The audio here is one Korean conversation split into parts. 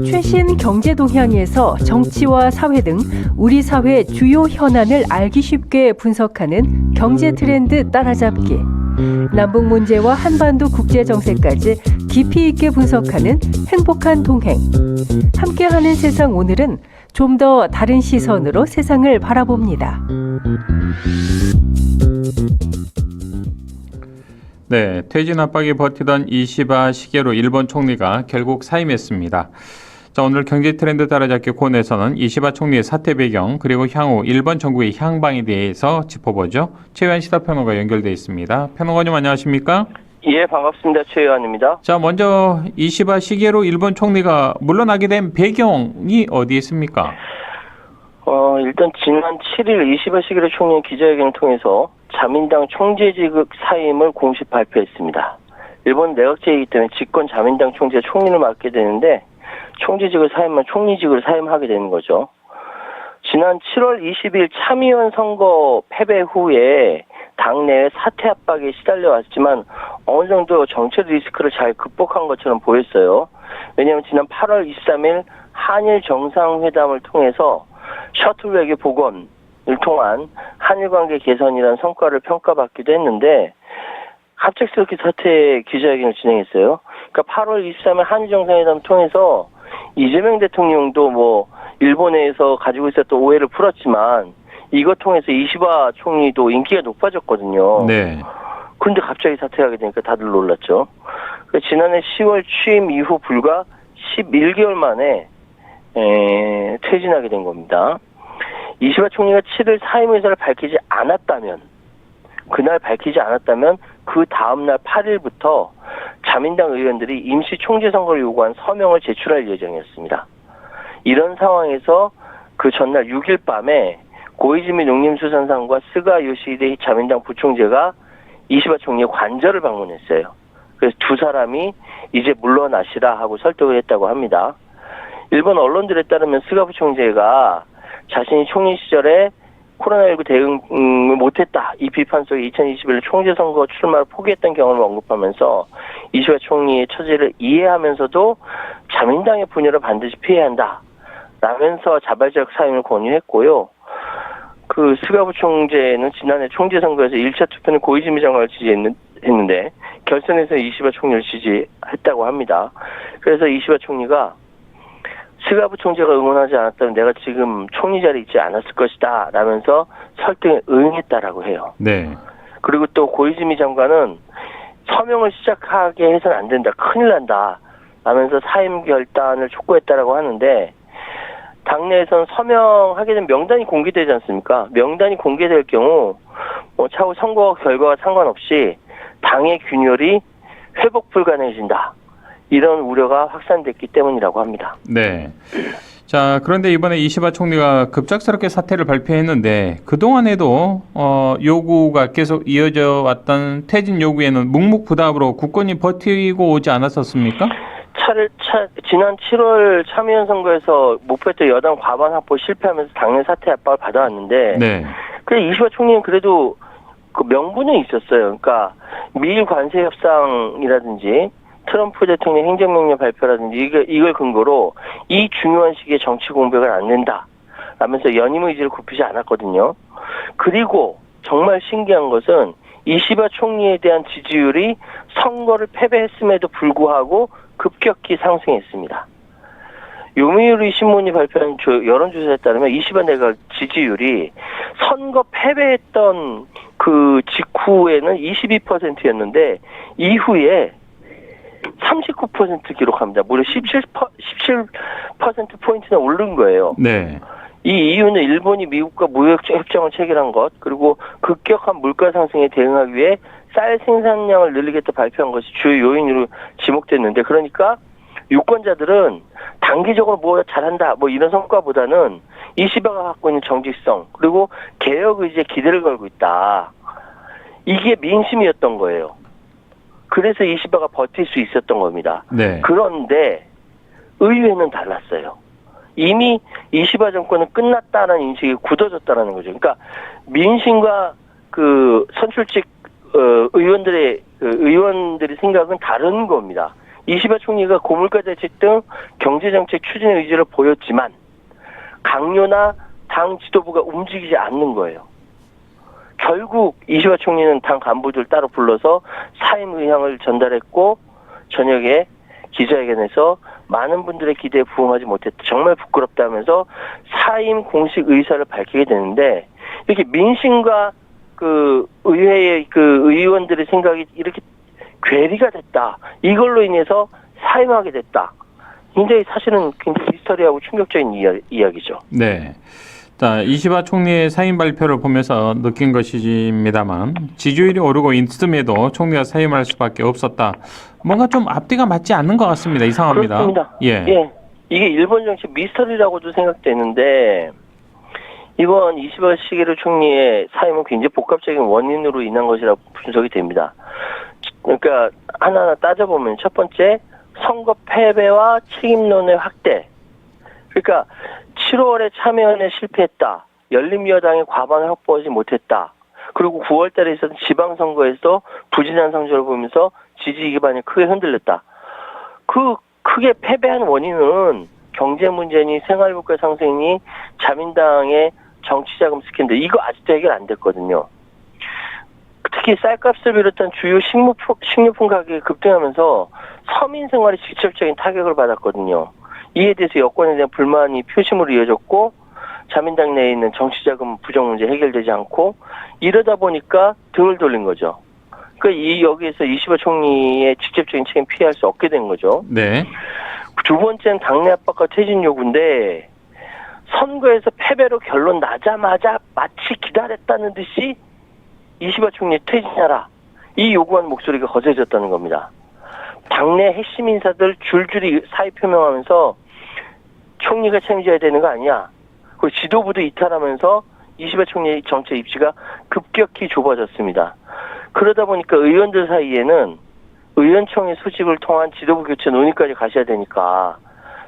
최신 경제 동향에서 정치와 사회 등 우리 사회 주요 현안을 알기 쉽게 분석하는 경제 트렌드 따라잡기. 남북 문제와 한반도 국제 정세까지 깊이 있게 분석하는 행복한 동행. 함께하는 세상 오늘은 좀 더 다른 시선으로 세상을 바라봅니다. 네, 퇴진 압박이 버티던 이시바 시게로 일본 총리가 결국 사임했습니다. 자, 오늘 경제 트렌드 따라잡기 코너에서는 이시바 총리의 사퇴 배경 그리고 향후 일본 정부의 향방에 대해서 짚어보죠. 최유한 시사평론가 연결돼 있습니다. 평론가님 안녕하십니까? 예, 반갑습니다. 최유한입니다. 자, 먼저 이시바 시게로 일본 총리가 물러나게 된 배경이 어디에 있습니까? 일단 지난 7일 이시바 시게로 총리의 기자회견을 통해서 자민당 총재직 사임을 공식 발표했습니다. 일본 내각제이기 때문에 집권 자민당 총재가 총리를 맡게 되는데 총재직을 사임하면 총리직을 사임하게 되는 거죠. 지난 7월 20일 참의원 선거 패배 후에 당내에 사퇴 압박에 시달려 왔지만 어느 정도 정책 리스크를 잘 극복한 것처럼 보였어요. 왜냐하면 지난 8월 23일 한일 정상회담을 통해서 셔틀 외교 복원을 통한 한일 관계 개선이라는 성과를 평가받기도 했는데 갑작스럽게 사퇴 기자회견을 진행했어요. 그러니까 8월 23일 한일 정상회담을 통해서 이재명 대통령도 일본에서 가지고 있었던 오해를 풀었지만 이것 통해서 이시바 총리도 인기가 높아졌거든요. 네. 그런데 갑자기 사퇴하게 되니까 다들 놀랐죠. 지난해 10월 취임 이후 불과 11개월 만에 퇴진하게 된 겁니다. 이시바 총리가 7일 사임 의사를 그날 밝히지 않았다면 그 다음날 8일부터 자민당 의원들이 임시 총재 선거를 요구한 서명을 제출할 예정이었습니다. 이런 상황에서 그 전날 6일 밤에 고이즈미 농림수산상과 스가 요시히데 자민당 부총재가 이시바 총리의 관저를 방문했어요. 그래서 두 사람이 이제 물러나시라 하고 설득을 했다고 합니다. 일본 언론들에 따르면 스가 부총재가 자신이 총리 시절에 코로나19 대응을 못했다. 이 비판 속에 2021년 총재 선거 출마를 포기했던 경험을 언급하면서 이시바 총리의 처지를 이해하면서도 자민당의 분열을 반드시 피해야 한다. 라면서 자발적 사임을 권유했고요. 그 스가 부총재는 지난해 총재 선거에서 1차 투표는 고이즈미 장관을 지지했는데 결선에서 이시바 총리를 지지했다고 합니다. 그래서 이시바 총리가 스가 부총재가 응원하지 않았다면 내가 지금 총리 자리에 있지 않았을 것이다 라면서 설득에 응했다라고 해요. 네. 그리고 또 고이즈미 장관은 서명을 시작하게 해서는 안 된다. 큰일 난다. 라면서 사임 결단을 촉구했다라고 하는데 당내에서는 서명하게 되면 명단이 공개되지 않습니까? 명단이 공개될 경우 차후 선거 결과와 상관없이 당의 균열이 회복 불가능해진다. 이런 우려가 확산됐기 때문이라고 합니다. 네. 자, 그런데 이번에 이시바 총리가 급작스럽게 사퇴를 발표했는데 그동안에도 요구가 계속 이어져 왔던 퇴진 요구에는 묵묵부답으로 굳건히 버티고 오지 않았었습니까? 지난 7월 참의원 선거에서 목표했던 여당 과반 확보 실패하면서 당내 사퇴 압박을 받아왔는데 네. 그래 이시바 총리는 그래도 그 명분은 있었어요. 그러니까 미일 관세 협상이라든지 트럼프 대통령 행정명령 발표라든지 이걸 근거로 이 중요한 시기에 정치 공백을 안 낸다 라면서 연임 의지를 굽히지 않았거든요. 그리고 정말 신기한 것은 이시바 총리에 대한 지지율이 선거를 패배했음에도 불구하고 급격히 상승했습니다. 요미우리 신문이 발표한 여론조사에 따르면 이시바 내각 지지율이 선거 패배했던 그 직후에는 22%였는데 이후에 39% 기록합니다. 무려 17%포인트나 오른 거예요. 네. 이 이유는 일본이 미국과 무역 협정을 체결한 것, 그리고 급격한 물가 상승에 대응하기 위해 쌀 생산량을 늘리겠다 발표한 것이 주요 요인으로 지목됐는데, 그러니까 유권자들은 단기적으로 뭐 잘한다, 뭐 이런 성과보다는 이시바가 갖고 있는 정직성, 그리고 개혁 의지에 기대를 걸고 있다. 이게 민심이었던 거예요. 그래서 이시바가 버틸 수 있었던 겁니다. 네. 그런데 의회는 달랐어요. 이미 이시바 정권은 끝났다는 인식이 굳어졌다는 거죠. 그러니까 민심과 그 선출직 의원들의 그 의원들의 생각은 다른 겁니다. 이시바 총리가 고물가 대책 등 경제정책 추진의 의지를 보였지만 강요나 당 지도부가 움직이지 않는 거예요. 결국 이시바 총리는 당 간부들 따로 불러서 사임 의향을 전달했고 저녁에 기자회견에서 많은 분들의 기대에 부응하지 못했다. 정말 부끄럽다 하면서 사임 공식 의사를 밝히게 되는데 이렇게 민심과 그 의회의 그 의원들의 생각이 이렇게 괴리가 됐다. 이걸로 인해서 사임하게 됐다. 굉장히 사실은 굉장히 미스터리하고 충격적인 이야기죠. 네. 자, 이시바 총리의 사임 발표를 보면서 느낀 것입니다만 지지율이 오르고 있음에도 총리가 사임할 수밖에 없었다. 뭔가 좀 앞뒤가 맞지 않는 것 같습니다. 이상합니다. 그렇습니다. 예. 이게 일본 정치 미스터리라고도 생각되는데 이번 이시바 시게루 총리의 사임은 굉장히 복합적인 원인으로 인한 것이라고 분석이 됩니다. 그러니까 하나하나 따져보면 첫 번째 선거 패배와 책임론의 확대. 그러니까 7월에 참여연에 실패했다. 열린민주당이 과반을 확보하지 못했다. 그리고 9월 달에 있었던 지방선거에서 부진한 성적을 보면서 지지 기반이 크게 흔들렸다. 그 크게 패배한 원인은 경제 문제니 생활물가 상승이 자민당의 정치자금 스캔들 이거 아직도 해결 안 됐거든요. 특히 쌀값을 비롯한 주요 식료품 가격이 급등하면서 서민 생활에 직접적인 타격을 받았거든요. 이에 대해서 여권에 대한 불만이 표심으로 이어졌고 자민당 내에 있는 정치자금 부정 문제 해결되지 않고 이러다 보니까 등을 돌린 거죠. 그러니까 여기에서 이시바 총리의 직접적인 책임 피할 수 없게 된 거죠. 네. 두 번째는 당내 압박과 퇴진 요구인데 선거에서 패배로 결론 나자마자 마치 기다렸다는 듯이 이시바 총리 퇴진하라. 이 요구하는 목소리가 거세졌다는 겁니다. 당내 핵심 인사들 줄줄이 사의 표명하면서 총리가 책임져야 되는 거 아니야. 그리고 지도부도 이탈하면서 이시바 총리의 정책 입지가 급격히 좁아졌습니다. 그러다 보니까 의원들 사이에는 의원총회 소집을 통한 지도부 교체 논의까지 가셔야 되니까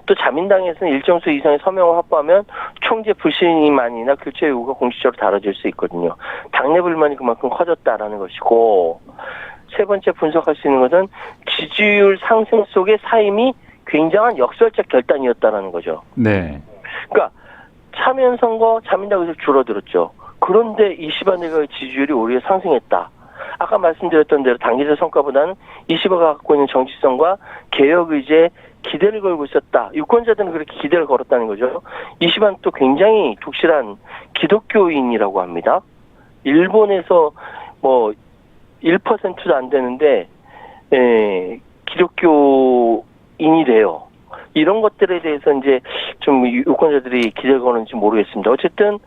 또 자민당에서는 일정 수 이상의 서명을 확보하면 총재 불신임안이나 교체 요구가 공식적으로 다뤄질 수 있거든요. 당내 불만이 그만큼 커졌다라는 것이고 세 번째 분석할 수 있는 것은 지지율 상승 속의 사임이 굉장한 역설적 결단이었다라는 거죠. 네. 그러니까 참여연 선거 자민당 의석 줄어들었죠. 그런데 이시바 내각의 지지율이 오히려 상승했다. 아까 말씀드렸던 대로 단기적 성과보다는 이시바가 갖고 있는 정치성과 개혁 의지에 기대를 걸고 있었다. 유권자들은 그렇게 기대를 걸었다는 거죠. 이시바는 또 굉장히 독실한 기독교인이라고 합니다. 일본에서 뭐 1%도 안 되는데 기독교인이 돼요. 이런 것들에 대해서 이제 좀 유권자들이 기대를 거는지 모르겠습니다. 어쨌든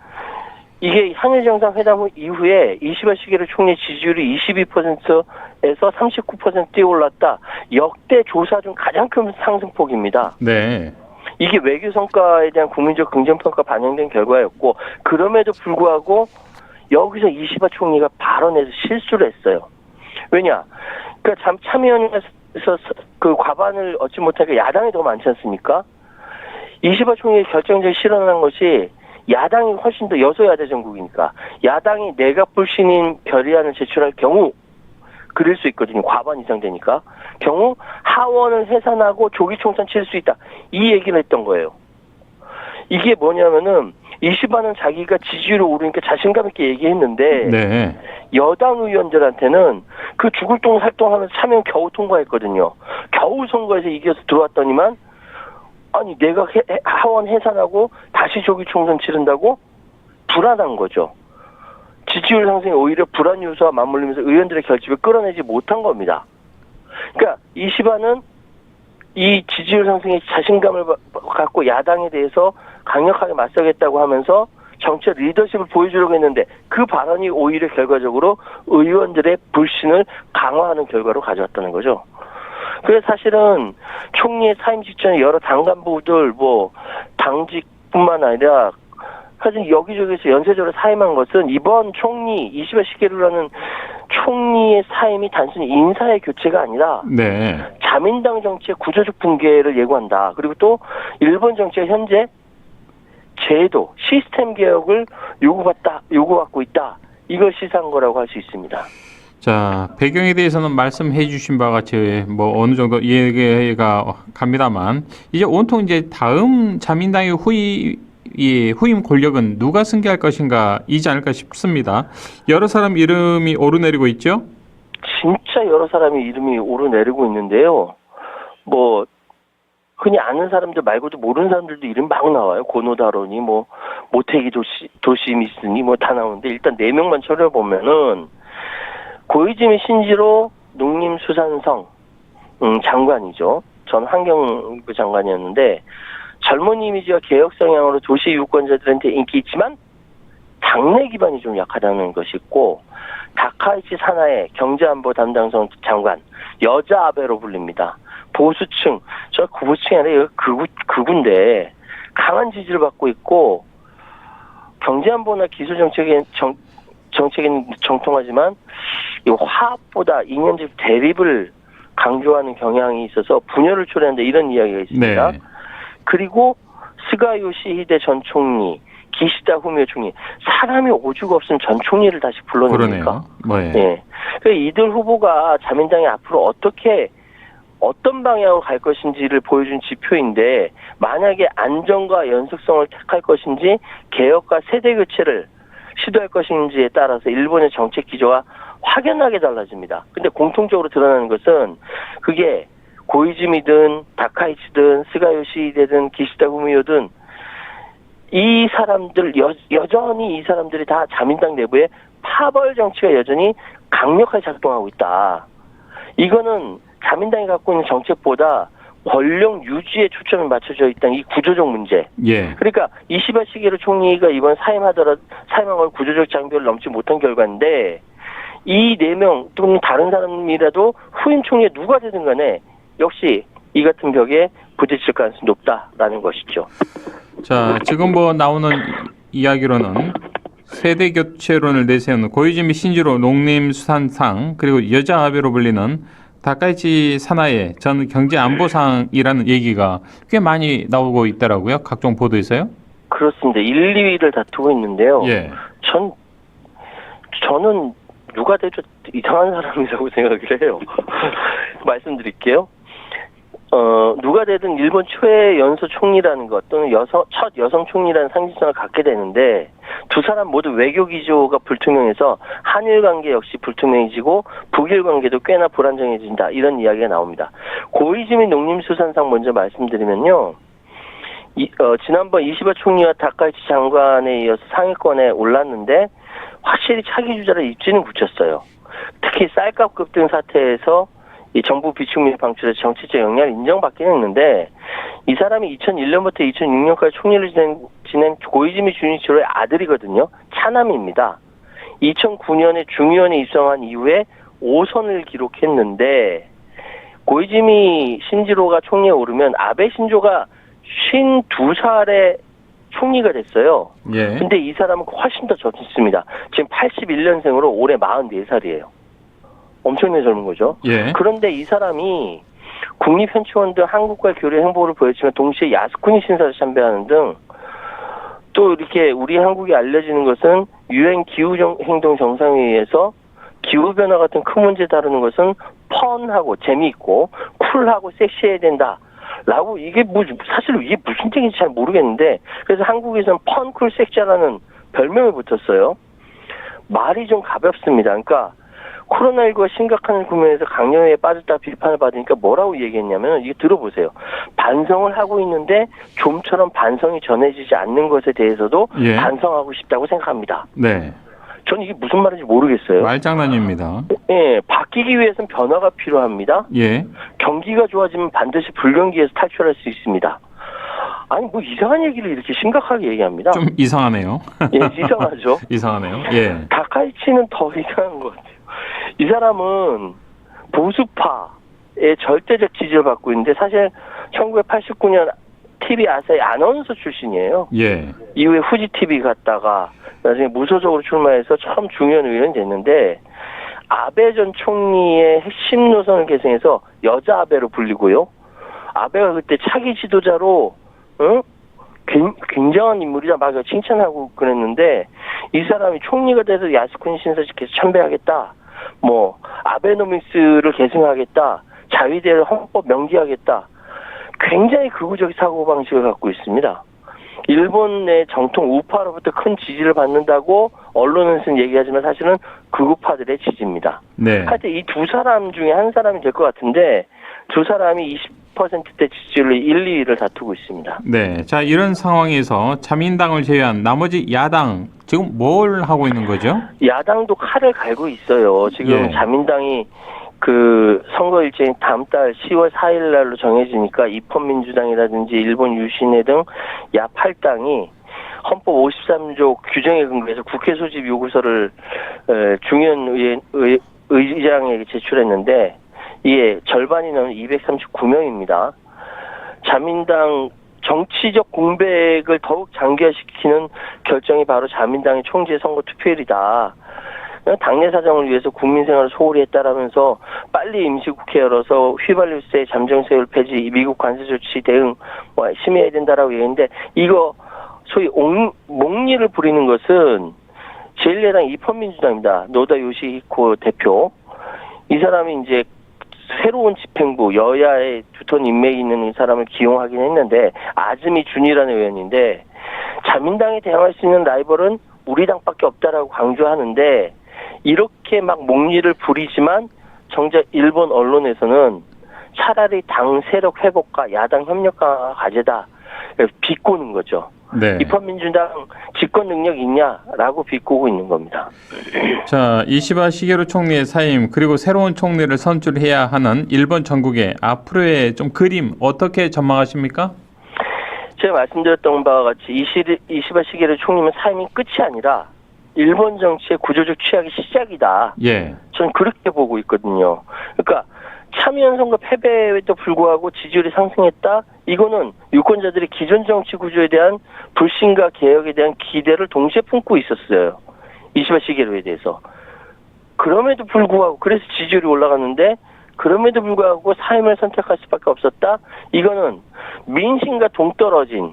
이게 한일 정상회담 이후에 이시바 시게루 총리 지지율이 22%에서 39% 뛰어올랐다. 역대 조사 중 가장 큰 상승폭입니다. 네. 이게 외교 성과에 대한 국민적 긍정평가 반영된 결과였고 그럼에도 불구하고 여기서 이시바 총리가 발언에서 실수를 했어요. 왜냐? 그러니까 참여연에서 그 과반을 얻지 못하니까 야당이 더 많지 않습니까? 이시바 총리의 결정적인 실언한 것이 야당이 훨씬 더 여소야대 정국이니까 야당이 내각 불신인 결의안을 제출할 경우 그럴 수 있거든요. 과반 이상 되니까. 경우 하원을 해산하고 조기 총선 치를 수 있다. 이 얘기를 했던 거예요. 이게 뭐냐면은 이시바는 자기가 지지율이 오르니까 자신감 있게 얘기했는데 네. 여당 의원들한테는 그 죽을 똥 살똥하면서 참여연 겨우 통과했거든요. 겨우 선거에서 이겨서 들어왔더니만 아니 내가 하원 해산하고 다시 조기 총선 치른다고? 불안한 거죠. 지지율 상승이 오히려 불안 요소와 맞물리면서 의원들의 결집을 끌어내지 못한 겁니다. 그러니까 이시바는 이 지지율 상승에 자신감을 갖고 야당에 대해서 강력하게 맞서겠다고 하면서 정치 리더십을 보여주려고 했는데 그 발언이 오히려 결과적으로 의원들의 불신을 강화하는 결과로 가져왔다는 거죠. 그래서 사실은 총리의 사임 직전에 여러 당 간부들 당직뿐만 아니라 사실 여기저기서 연쇄적으로 사임한 것은 이번 총리 이시바 시게루라는 총리의 사임이 단순히 인사의 교체가 아니라 네. 자민당 정치의 구조적 붕괴를 예고한다. 그리고 또 일본 정치가 현재 제도, 시스템 개혁을 요구받고 있다. 이걸 시사한 거라고 할 수 있습니다. 자, 배경에 대해서는 말씀해 주신 바와 같이 뭐 어느 정도 이해가 갑니다만 이제 온통 이제 다음 자민당의 후임 권력은 누가 승계할 것인가이지 않을까 싶습니다. 여러 사람 이름이 오르내리고 있죠? 진짜 여러 사람이 이름이 오르내리고 있는데요. 뭐 흔히 아는 사람들 말고도 모르는 사람들도 이름 막 나와요. 고노다로니 뭐 모테기 도시미스니 뭐 다 나오는데 일단 4명만 쳐려보면은 고이즈미 신지로 농림수산성 장관이죠. 전 환경부 장관이었는데 젊은 이미지와 개혁 성향으로 도시 유권자들한테 인기 있지만 당내 기반이 좀 약하다는 것이 있고 다카이치 사나에 경제안보 담당성 장관 여자 아베로 불립니다. 보수층 저 구부층이 아니라 극우인데 강한 지지를 받고 있고 경제안보나 기술 정책엔 정통하지만 이 화합보다 이념적 대립을 강조하는 경향이 있어서 분열을 초래한다 이런 이야기가 있습니다. 네. 그리고 스가 요시히데 전 총리, 기시다 후미오 총리 사람이 오죽 없으면 전 총리를 다시 불러냅니까? 그러네요. 네. 이들 후보가 자민당이 앞으로 어떤 방향으로 갈 것인지를 보여준 지표인데 만약에 안정과 연속성을 택할 것인지 개혁과 세대 교체를 시도할 것인지에 따라서 일본의 정책 기조가 확연하게 달라집니다. 근데 공통적으로 드러나는 것은 그게 고이즈미든 다카이치든 스가요시히데든 기시다 후미오든 이 사람들 여전히 이 사람들이 다 자민당 내부에 파벌 정치가 여전히 강력하게 작동하고 있다. 이거는 자민당이 갖고 있는 정책보다 권력 유지에 초점이 맞춰져 있다는 이 구조적 문제. 예. 그러니까 이시바 시게루 총리가 이번 사임한 걸 구조적 장벽을 넘지 못한 결과인데 이 4명 또는 다른 사람이라도 후임 총리에 누가 되든 간에 역시 이 같은 벽에 부딪힐 가능성이 높다라는 것이죠. 자, 지금 뭐 나오는 이야기로는 세대 교체론을 내세우는 고이즈미 신지로 농림수산상 그리고 여자 아베로 불리는 다카이치 사나에 전 경제안보상이라는 얘기가 꽤 많이 나오고 있더라고요. 각종 보도에서요. 그렇습니다. 1, 2위를 다투고 있는데요. 예. 저는 누가 돼도 이상한 사람이라고 생각을 해요. 말씀드릴게요. 누가 되든 일본 최연소 총리라는 것 또는 첫 여성 총리라는 상징성을 갖게 되는데 두 사람 모두 외교 기조가 불투명해서 한일 관계 역시 불투명해지고 북일 관계도 꽤나 불안정해진다 이런 이야기가 나옵니다. 고이즈미 농림수산상 먼저 말씀드리면요. 지난번 이시바 총리와 다카이치 장관에 이어서 상위권에 올랐는데 확실히 차기 주자를 입지는 굳혔어요. 특히 쌀값 급등 사태에서 이 정부 비축미 방출의 정치적 영향을 인정받긴 했는데 이 사람이 2001년부터 2006년까지 총리를 지낸 고이즈미 주니치로의 아들이거든요. 차남입니다. 2009년에 중의원에 입성한 이후에 5선을 기록했는데 고이즈미 신지로가 총리에 오르면 아베 신조가 52살에 총리가 됐어요. 예. 근데 이 사람은 훨씬 더 젊습니다. 지금 81년생으로 올해 44살이에요. 엄청나게 젊은 거죠. 예. 그런데 이 사람이 국립현충원 등 한국과 교류 행보를 보였지만 동시에 야스쿠니 신사를 참배하는 등 또 이렇게 우리 한국이 알려지는 것은 유엔 기후행동 정상회의에서 기후변화 같은 큰 문제 다루는 것은 펀하고 재미있고 쿨하고 섹시해야 된다. 라고 이게 사실 이게 무슨 뜻인지 잘 모르겠는데 그래서 한국에서는 펀, 쿨, 섹시하라는 별명을 붙였어요. 말이 좀 가볍습니다. 그러니까 코로나19가 심각한 국면에서 강령에 빠졌다 비판을 받으니까 뭐라고 얘기했냐면 이게 들어보세요. 반성을 하고 있는데 좀처럼 반성이 전해지지 않는 것에 대해서도 예. 반성하고 싶다고 생각합니다. 네. 저는 이게 무슨 말인지 모르겠어요. 말장난입니다. 예, 바뀌기 위해서는 변화가 필요합니다. 예. 경기가 좋아지면 반드시 불경기에서 탈출할 수 있습니다. 아니 뭐 이상한 얘기를 이렇게 심각하게 얘기합니다. 좀 이상하네요. 예, 이상하죠. 이상하네요. 예. 다카이치는 더 이상한 것 같아요. 이 사람은 보수파의 절대적 지지를 받고 있는데 사실 1989년 TV 아사히 아나운서 출신이에요. 예. 이후에 후지 TV 갔다가 나중에 무소속으로 출마해서 처음 중요한 의원이 됐는데 아베 전 총리의 핵심 노선을 계승해서 여자 아베로 불리고요. 아베가 그때 차기 지도자로 굉장한 인물이다 막 칭찬하고 그랬는데 이 사람이 총리가 돼서 야스쿠니 신사직에서 참배하겠다. 뭐 아베노믹스를 계승하겠다, 자위대를 헌법 명기하겠다, 굉장히 극우적 사고방식을 갖고 있습니다. 일본 내 정통 우파로부터 큰 지지를 받는다고 언론에서는 얘기하지만 사실은 극우파들의 지지입니다. 네. 하여튼 이 두 사람 중에 한 사람이 될 것 같은데 두 사람이 20%대 지지율로 1, 2위를 다투고 있습니다. 네. 자, 이런 상황에서 자민당을 제외한 나머지 야당 지금 뭘 하고 있는 거죠? 야당도 칼을 갈고 있어요. 지금 예. 자민당이 그 선거 일정이 다음 달 10월 4일 날로 정해지니까 입헌민주당이라든지 일본 유신회 등 야 8당이 헌법 53조 규정에 근거해서 국회 소집 요구서를 중의원 의장에게 제출했는데 이게 절반이 넘는 239명입니다. 자민당 정치적 공백을 더욱 장기화시키는 결정이 바로 자민당의 총재 선거 투표일이다. 당내 사정을 위해서 국민 생활을 소홀히 했다라면서 빨리 임시국회 열어서 휘발유세 잠정세율 폐지, 미국 관세 조치 대응 심의해야 된다라고 얘기했는데 이거 소위 몽리를 부리는 것은 제1야당 입헌민주당입니다. 노다 요시히코 대표. 이 사람이 이제 새로운 집행부, 여야의 두터운 인맥이 있는 사람을 기용하긴 했는데 아즈미 준이라는 의원인데 자민당에 대항할 수 있는 라이벌은 우리 당밖에 없다라고 강조하는데 이렇게 막 몽리를 부리지만 정작 일본 언론에서는 차라리 당 세력 회복과 야당 협력 강화가 과제다. 비꼬는 거죠. 네. 입헌민주당 집권 능력 있냐라고 비꼬고 있는 겁니다. 자, 이시바 시게루 총리의 사임 그리고 새로운 총리를 선출해야 하는 일본 전국의 앞으로의 좀 그림 어떻게 전망하십니까? 제가 말씀드렸던 바와 같이 이시바 시게루 총리는 사임이 끝이 아니라 일본 정치의 구조적 취약의 시작이다. 예. 저는 그렇게 보고 있거든요. 그러니까 참여연 선거 패배에도 불구하고 지지율이 상승했다. 이거는 유권자들이 기존 정치 구조에 대한 불신과 개혁에 대한 기대를 동시에 품고 있었어요. 이시바 시게루에 대해서. 그럼에도 불구하고 그래서 지지율이 올라갔는데 그럼에도 불구하고 사임을 선택할 수밖에 없었다. 이거는 민심과 동떨어진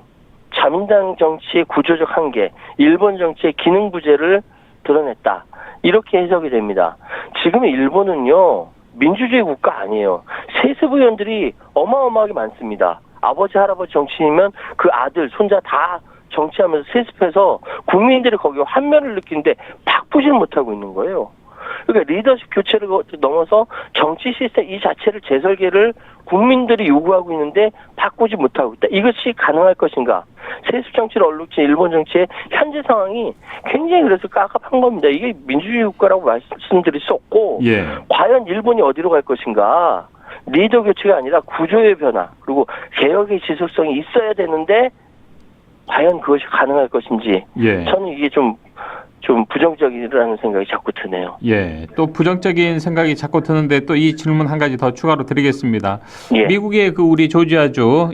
자민당 정치의 구조적 한계, 일본 정치의 기능 부재를 드러냈다. 이렇게 해석이 됩니다. 지금 일본은요. 민주주의 국가 아니에요. 세습 의원들이 어마어마하게 많습니다. 아버지, 할아버지 정치인이면 그 아들, 손자 다 정치하면서 세습해서 국민들이 거기에 환멸을 느끼는데 바꾸지는 못하고 있는 거예요. 그러니까 리더십 교체를 넘어서 정치 시스템 이 자체를 재설계를 국민들이 요구하고 있는데 바꾸지 못하고 있다. 이것이 가능할 것인가? 세습 정치를 얼룩진 일본 정치의 현재 상황이 굉장히 그래서 깝깝한 겁니다. 이게 민주주의 국가라고 말씀드릴 수 없고 예. 과연 일본이 어디로 갈 것인가? 리더 교체가 아니라 구조의 변화 그리고 개혁의 지속성이 있어야 되는데 과연 그것이 가능할 것인지 예. 저는 이게 좀 부정적이라는 생각이 자꾸 드네요. 예, 또 부정적인 생각이 자꾸 드는데 또 이 질문 한 가지 더 추가로 드리겠습니다. 예. 미국의 그 우리 조지아주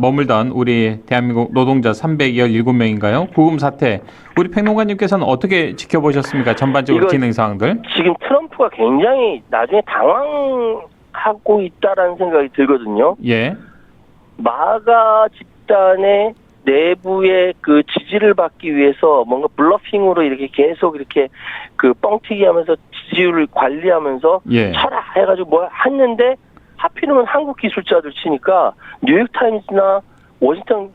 머물던 우리 대한민국 노동자 317명인가요? 구금 사태. 우리 평론가님께서는 어떻게 지켜보셨습니까? 전반적으로 진행 사항들. 지금 트럼프가 굉장히 나중에 당황하고 있다라는 생각이 들거든요. 예. 마가 집단의 내부의 그 지지를 받기 위해서 뭔가 블러핑으로 이렇게 계속 이렇게 그 뻥튀기 하면서 지지율을 관리하면서 예. 쳐라 해가지고 뭐 했는데 하필이면 한국 기술자들 치니까 뉴욕타임즈나 워싱턴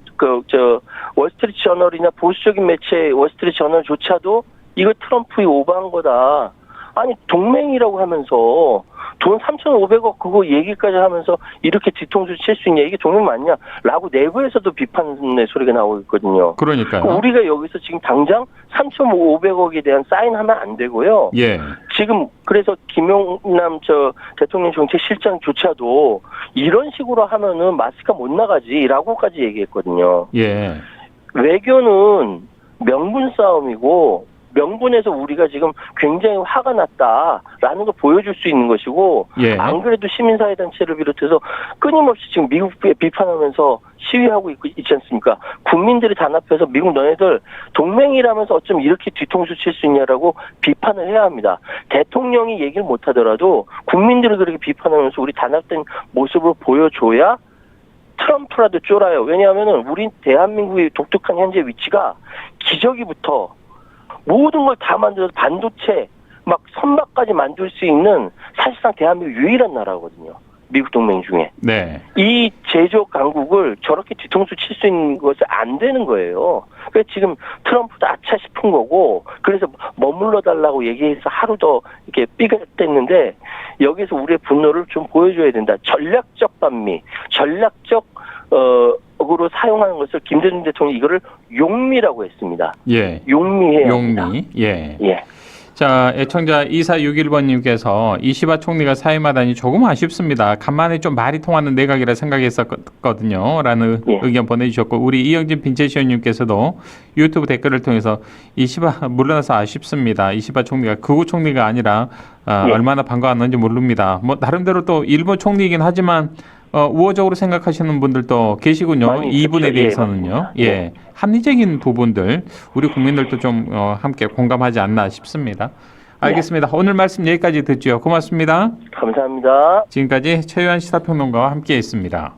월스트리트 저널이나 보수적인 매체 월스트리트 저널조차도 이거 트럼프의 오버한 거다. 아니 동맹이라고 하면서 돈 3,500억 그거 얘기까지 하면서 이렇게 뒤통수 칠 수 있냐 이게 동맹 맞냐 라고 내부에서도 비판의 소리가 나오고 있거든요. 그러니까요. 우리가 여기서 지금 당장 3,500억에 대한 사인하면 안 되고요. 예. 지금 그래서 김용남 대통령 정책실장조차도 이런 식으로 하면은 마스크가 못 나가지라고까지 얘기했거든요. 예. 외교는 명분 싸움이고 명분에서 우리가 지금 굉장히 화가 났다라는 걸 보여줄 수 있는 것이고 예. 안 그래도 시민사회단체를 비롯해서 끊임없이 지금 미국에 비판하면서 시위하고 있지 않습니까? 국민들이 단합해서 미국 너네들 동맹이라면서 어쩜 이렇게 뒤통수 칠 수 있냐라고 비판을 해야 합니다. 대통령이 얘기를 못하더라도 국민들이 그렇게 비판하면서 우리 단합된 모습을 보여줘야 트럼프라도 쫄아요. 왜냐하면은 우리 대한민국의 독특한 현재 위치가 기저귀부터 모든 걸 다 만들어서 반도체, 막 선박까지 만들 수 있는 사실상 대한민국 유일한 나라거든요. 미국 동맹 중에. 네. 이 제조 강국을 저렇게 뒤통수 칠 수 있는 것은 안 되는 거예요. 그래서 지금 트럼프도 아차 싶은 거고, 그래서 머물러 달라고 얘기해서 하루 더 이렇게 삐걱댔는데, 여기서 우리의 분노를 좀 보여줘야 된다. 전략적 반미, 전략적으로 사용하는 것을 김대중 대통령이 이거를 용미라고 했습니다. 예. 용미해야 합니다. 용미. 예. 예. 자, 애청자 2461번님께서 이시바 총리가 사임하다니 조금 아쉽습니다. 간만에 좀 말이 통하는 내각이라 생각했었거든요. 라는 예. 의견 보내주셨고, 우리 이영진 빈체시원님께서도 유튜브 댓글을 통해서 이시바 물러나서 아쉽습니다. 이시바 총리가 극우 총리가 아니라 예. 얼마나 반가웠는지 모릅니다. 뭐 나름대로 또 일본 총리이긴 하지만 우호적으로 생각하시는 분들도 계시군요. 많이 이 부분에 있겠죠. 대해서는요. 예, 예. 합리적인 부분들 우리 국민들도 좀 함께 공감하지 않나 싶습니다. 알겠습니다. 오늘 말씀 여기까지 듣죠. 고맙습니다. 감사합니다. 지금까지 최유한 시사평론가와 함께했습니다.